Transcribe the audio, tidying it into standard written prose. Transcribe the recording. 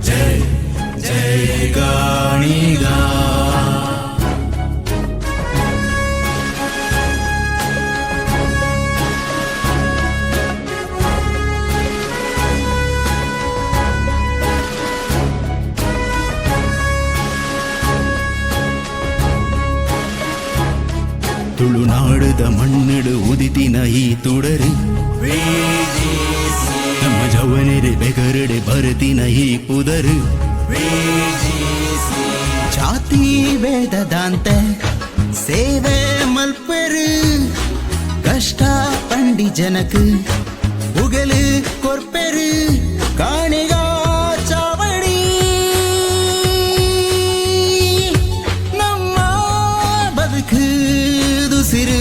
ಜೈ ಜೈ ಗಾಣಿಗ ತುಳುನಾಡದ ಮಣ್ಣಡು ಉದಿತಿನ ಈ ತುಡರು ನಮ್ಮ ಜವನೆರೆ ಬೆಗರಡೆ ಬರತಿನ ಈ ಪುದರು ಜಾತಿ ವೇದದಾಂತ ಸೇವೆ ಮಲ್ಪರು ಕಷ್ಟ ಪಂಡಿ ಜನಕ್ ಉಗಲು ಕೊರ್ಪೆರು ಕಾಣಿಗ ಚಾವಡಿ ನಮ್ಮ ಬದುಕು ದುಸಿರು